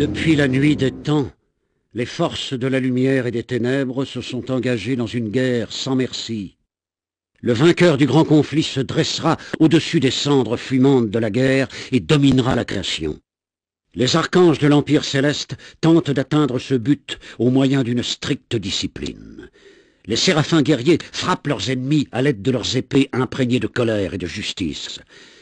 Depuis la nuit des temps, les forces de la lumière et des ténèbres se sont engagées dans une guerre sans merci. Le vainqueur du grand conflit se dressera au-dessus des cendres fumantes de la guerre et dominera la création. Les archanges de l'Empire céleste tentent d'atteindre ce but au moyen d'une stricte discipline. Les séraphins guerriers frappent leurs ennemis à l'aide de leurs épées imprégnées de colère et de justice.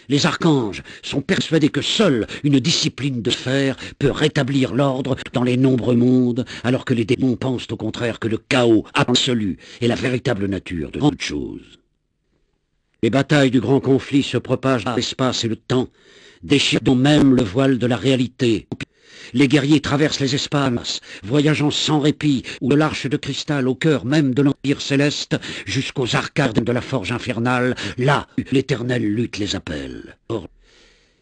Les archanges sont persuadés que seule une discipline de fer peut rétablir l'ordre dans les nombreux mondes, alors que les démons pensent au contraire que le chaos absolu est la véritable nature de toute chose. Les batailles du grand conflit se propagent dans l'espace et le temps, déchirant même le voile de la réalité. Les guerriers traversent les espaces, voyageant sans répit, ou de l'arche de cristal au cœur même de l'Empire céleste, jusqu'aux arcades de la forge infernale, là où l'éternelle lutte les appelle. Or,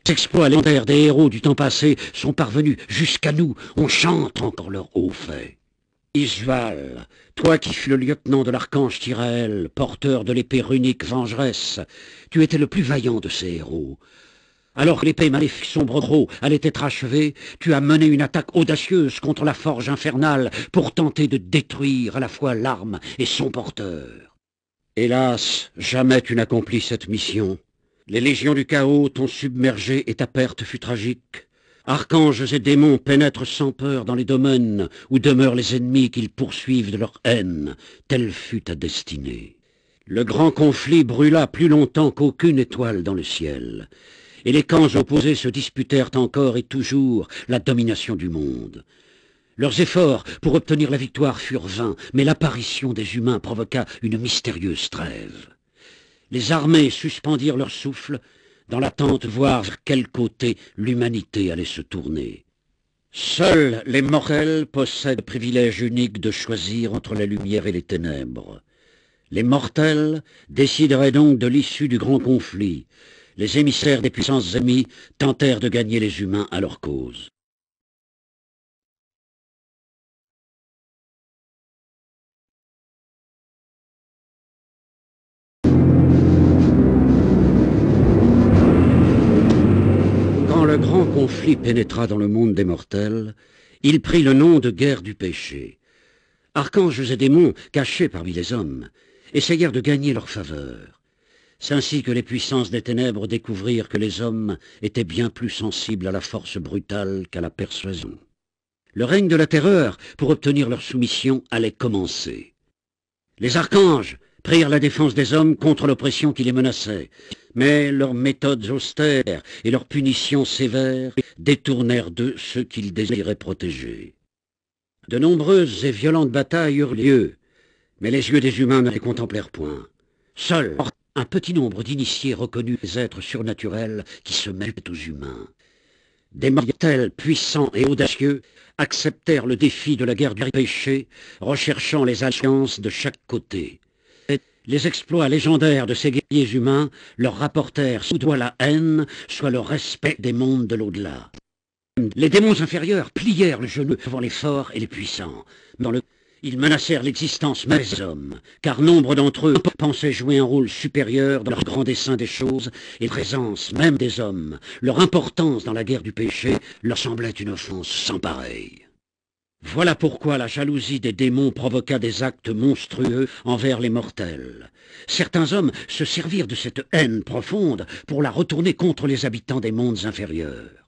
les exploits légendaires des héros du temps passé sont parvenus jusqu'à nous, on chante encore leur haut fait. Ishval, toi qui fus le lieutenant de l'archange Tyrael, porteur de l'épée runique vengeresse, tu étais le plus vaillant de ces héros. Alors que l'épée maléfique sombre gros allait être achevée, tu as mené une attaque audacieuse contre la forge infernale pour tenter de détruire à la fois l'arme et son porteur. Hélas, jamais tu n'accomplis cette mission. Les légions du chaos t'ont submergé et ta perte fut tragique. Archanges et démons pénètrent sans peur dans les domaines où demeurent les ennemis qu'ils poursuivent de leur haine. Telle fut ta destinée. Le grand conflit brûla plus longtemps qu'aucune étoile dans le ciel. Et les camps opposés se disputèrent encore et toujours la domination du monde. Leurs efforts pour obtenir la victoire furent vains, mais l'apparition des humains provoqua une mystérieuse trêve. Les armées suspendirent leur souffle, dans l'attente de voir vers quel côté l'humanité allait se tourner. Seuls les mortels possèdent le privilège unique de choisir entre la lumière et les ténèbres. Les mortels décideraient donc de l'issue du grand conflit. Les émissaires des puissances ennemies tentèrent de gagner les humains à leur cause. Quand le grand conflit pénétra dans le monde des mortels, il prit le nom de guerre du péché. Archanges et démons, cachés parmi les hommes, essayèrent de gagner leur faveur. C'est ainsi que les puissances des ténèbres découvrirent que les hommes étaient bien plus sensibles à la force brutale qu'à la persuasion. Le règne de la terreur, pour obtenir leur soumission, allait commencer. Les archanges prirent la défense des hommes contre l'oppression qui les menaçait, mais leurs méthodes austères et leurs punitions sévères détournèrent d'eux ceux qu'ils désiraient protéger. De nombreuses et violentes batailles eurent lieu, mais les yeux des humains ne les contemplèrent point. Seuls un petit nombre d'initiés reconnus les êtres surnaturels qui se mêlent aux humains. Des mortels puissants et audacieux acceptèrent le défi de la guerre du péché, recherchant les alliances de chaque côté. Les exploits légendaires de ces guerriers humains leur rapportèrent soit la haine, soit le respect des mondes de l'au-delà. Les démons inférieurs plièrent le genou devant les forts et les puissants. Ils menacèrent l'existence même des hommes, car nombre d'entre eux pensaient jouer un rôle supérieur dans leur grand dessein des choses, et la présence même des hommes, leur importance dans la guerre du péché, leur semblait une offense sans pareille. Voilà pourquoi la jalousie des démons provoqua des actes monstrueux envers les mortels. Certains hommes se servirent de cette haine profonde pour la retourner contre les habitants des mondes inférieurs.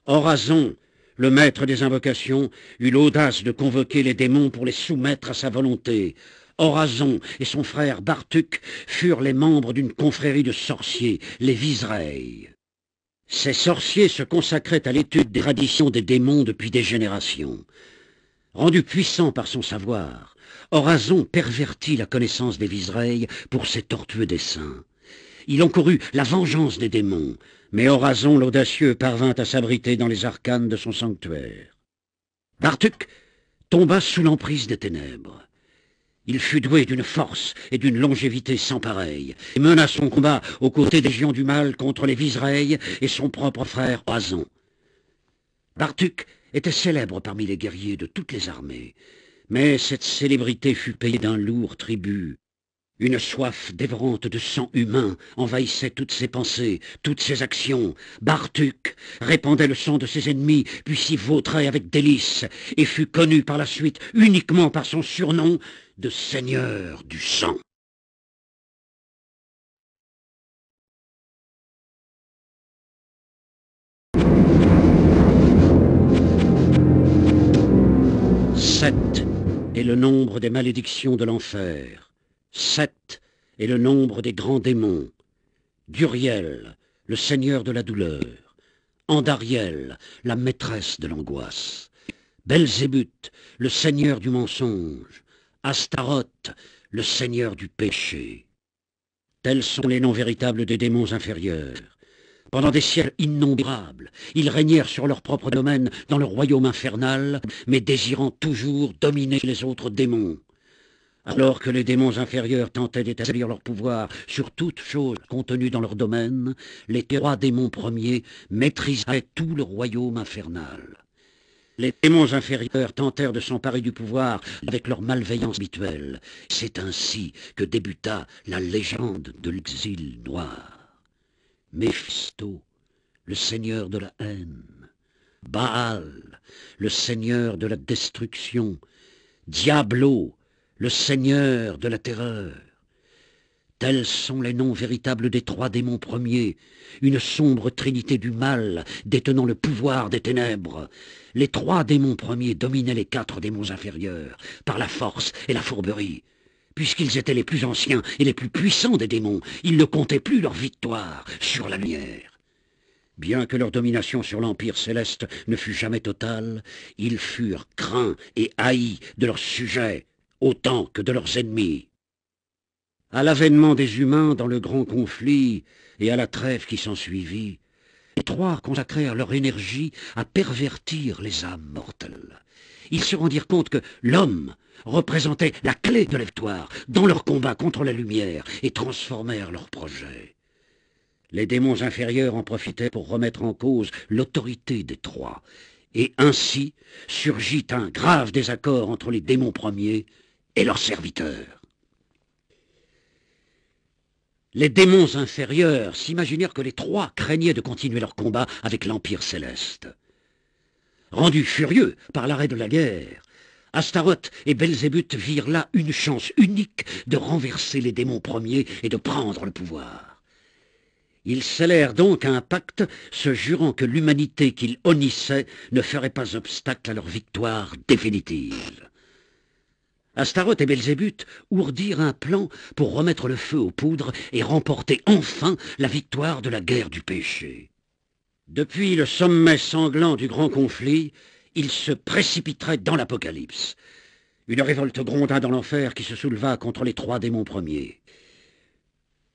Orazon, le maître des invocations, eut l'audace de convoquer les démons pour les soumettre à sa volonté. Orazon et son frère Bartuk furent les membres d'une confrérie de sorciers, les Vizreilles. Ces sorciers se consacraient à l'étude des traditions des démons depuis des générations. Rendu puissant par son savoir, Orazon pervertit la connaissance des Vizreilles pour ses tortueux desseins. Il encourut la vengeance des démons, mais Orazon l'audacieux parvint à s'abriter dans les arcanes de son sanctuaire. Bartuk tomba sous l'emprise des ténèbres. Il fut doué d'une force et d'une longévité sans pareille, et mena son combat aux côtés des géants du mal contre les Vizreilles et son propre frère Orazon. Bartuk était célèbre parmi les guerriers de toutes les armées, mais cette célébrité fut payée d'un lourd tribut. Une soif dévorante de sang humain envahissait toutes ses pensées, toutes ses actions. Bartuk répandait le sang de ses ennemis, puis s'y vautrait avec délice, et fut connu par la suite uniquement par son surnom de Seigneur du sang. Sept est le nombre des malédictions de l'enfer. 7 est le nombre des grands démons. Duriel, le seigneur de la douleur. Andariel, la maîtresse de l'angoisse. Belzébuth, le seigneur du mensonge. Astaroth, le seigneur du péché. Tels sont les noms véritables des démons inférieurs. Pendant des siècles innombrables, ils régnèrent sur leur propre domaine dans le royaume infernal, mais désirant toujours dominer les autres démons. Alors que les démons inférieurs tentaient d'établir leur pouvoir sur toute chose contenue dans leur domaine, les 3 démons premiers maîtrisaient tout le royaume infernal. Les démons inférieurs tentèrent de s'emparer du pouvoir avec leur malveillance habituelle. C'est ainsi que débuta la légende de l'exil noir. Méphisto, le seigneur de la haine. Baal, le seigneur de la destruction. Diablo, le seigneur de la terreur. Tels sont les noms véritables des 3 démons premiers, une sombre trinité du mal détenant le pouvoir des ténèbres. Les 3 démons premiers dominaient les 4 démons inférieurs par la force et la fourberie. Puisqu'ils étaient les plus anciens et les plus puissants des démons, ils ne comptaient plus leur victoire sur la lumière. Bien que leur domination sur l'Empire céleste ne fût jamais totale, ils furent craints et haïs de leurs sujets, autant que de leurs ennemis. À l'avènement des humains dans le grand conflit et à la trêve qui s'ensuivit, les 3 consacrèrent leur énergie à pervertir les âmes mortelles. Ils se rendirent compte que l'homme représentait la clé de la victoire dans leur combat contre la lumière et transformèrent leurs projets. Les démons inférieurs en profitaient pour remettre en cause l'autorité des 3, et ainsi surgit un grave désaccord entre les démons premiers et leurs serviteurs. Les démons inférieurs s'imaginèrent que les 3 craignaient de continuer leur combat avec l'Empire céleste. Rendus furieux par l'arrêt de la guerre, Astaroth et Belzébuth virent là une chance unique de renverser les démons premiers et de prendre le pouvoir. Ils scellèrent donc un pacte, se jurant que l'humanité qu'ils honnissaient ne ferait pas obstacle à leur victoire définitive. Astaroth et Belzébuth ourdirent un plan pour remettre le feu aux poudres et remporter enfin la victoire de la guerre du péché. Depuis le sommet sanglant du grand conflit, ils se précipiteraient dans l'Apocalypse. Une révolte gronda dans l'enfer qui se souleva contre les 3 démons premiers.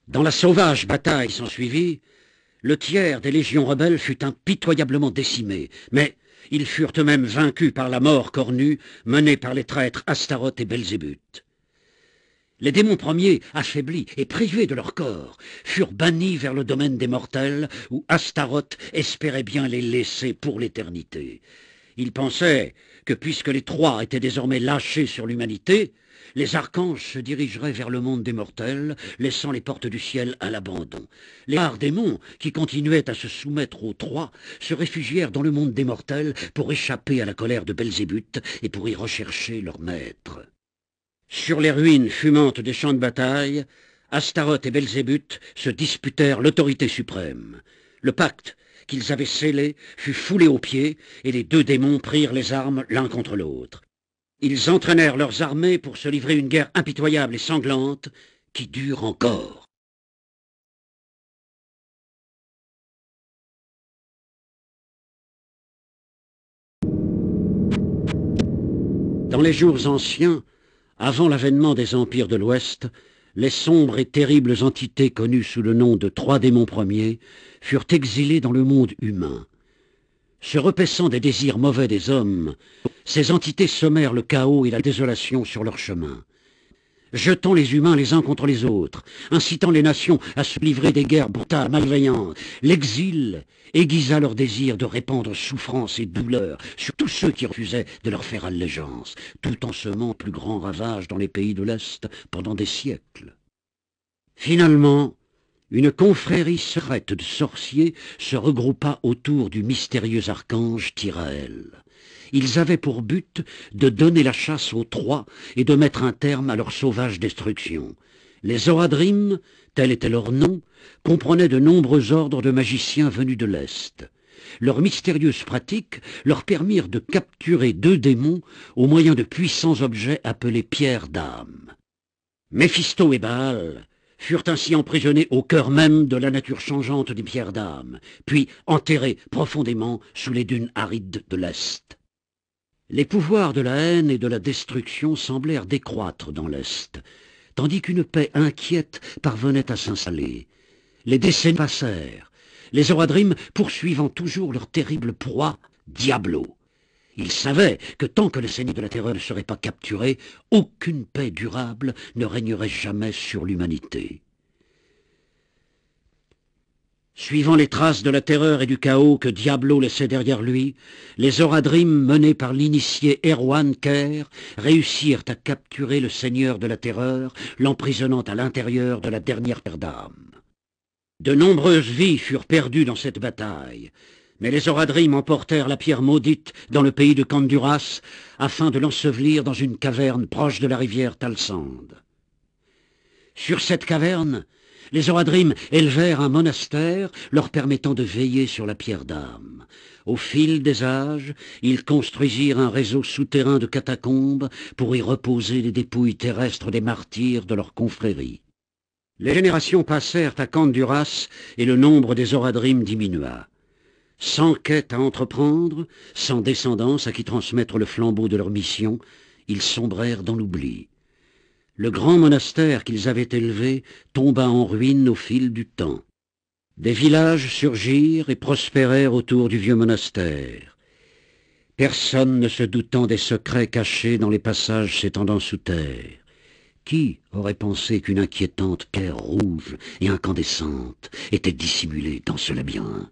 Dans la sauvage bataille s'ensuivit, le tiers des légions rebelles fut impitoyablement décimé, mais ils furent eux-mêmes vaincus par la mort cornue menée par les traîtres Astaroth et Belzébuth. Les démons premiers, affaiblis et privés de leur corps, furent bannis vers le domaine des mortels, où Astaroth espérait bien les laisser pour l'éternité. Il pensait que puisque les 3 étaient désormais lâchés sur l'humanité, les archanges se dirigeraient vers le monde des mortels, laissant les portes du ciel à l'abandon. Les rares démons, qui continuaient à se soumettre aux 3, se réfugièrent dans le monde des mortels pour échapper à la colère de Belzébuth et pour y rechercher leur maître. Sur les ruines fumantes des champs de bataille, Astaroth et Belzébuth se disputèrent l'autorité suprême. Le pacte qu'ils avaient scellé fut foulé aux pieds, et les 2 démons prirent les armes l'un contre l'autre. Ils entraînèrent leurs armées pour se livrer une guerre impitoyable et sanglante qui dure encore. Dans les jours anciens, avant l'avènement des empires de l'Ouest, les sombres et terribles entités connues sous le nom de 3 démons premiers furent exilées dans le monde humain. Se repaissant des désirs mauvais des hommes, ces entités semèrent le chaos et la désolation sur leur chemin. Jetant les humains les uns contre les autres, incitant les nations à se livrer des guerres brutales, malveillantes, l'exil aiguisa leur désir de répandre souffrance et douleur sur tous ceux qui refusaient de leur faire allégeance, tout en semant plus grands ravages dans les pays de l'Est pendant des siècles. Finalement, une confrérie secrète de sorciers se regroupa autour du mystérieux archange Tyrael. Ils avaient pour but de donner la chasse aux Trois et de mettre un terme à leur sauvage destruction. Les Oradrim, tel était leur nom, comprenaient de nombreux ordres de magiciens venus de l'Est. Leurs mystérieuses pratiques leur permirent de capturer 2 démons au moyen de puissants objets appelés pierres d'âme. Méphisto et Baal furent ainsi emprisonnés au cœur même de la nature changeante des pierres d'âme, puis enterrés profondément sous les dunes arides de l'Est. Les pouvoirs de la haine et de la destruction semblèrent décroître dans l'Est, tandis qu'une paix inquiète parvenait à s'installer. Les décennies passèrent, les Oradrim poursuivant toujours leur terrible proie, Diablo. Ils savaient que tant que le seigneur de la terreur ne serait pas capturé, aucune paix durable ne régnerait jamais sur l'humanité. Suivant les traces de la terreur et du chaos que Diablo laissait derrière lui, les Oradrim, menés par l'initié Erwan Ker, réussirent à capturer le seigneur de la terreur, l'emprisonnant à l'intérieur de la dernière paire d'âmes. De nombreuses vies furent perdues dans cette bataille, mais les Oradrim emportèrent la pierre maudite dans le pays de Kanduras afin de l'ensevelir dans une caverne proche de la rivière Talsand. Sur cette caverne, les Oradrim élevèrent un monastère leur permettant de veiller sur la pierre d'âme. Au fil des âges, ils construisirent un réseau souterrain de catacombes pour y reposer les dépouilles terrestres des martyrs de leur confrérie. Les générations passèrent à Kanduras et le nombre des Oradrim diminua. Sans quête à entreprendre, sans descendance à qui transmettre le flambeau de leur mission, ils sombrèrent dans l'oubli. Le grand monastère qu'ils avaient élevé tomba en ruine au fil du temps. Des villages surgirent et prospérèrent autour du vieux monastère. Personne ne se doutant des secrets cachés dans les passages s'étendant sous terre. Qui aurait pensé qu'une inquiétante pierre rouge et incandescente était dissimulée dans ce labyrinthe?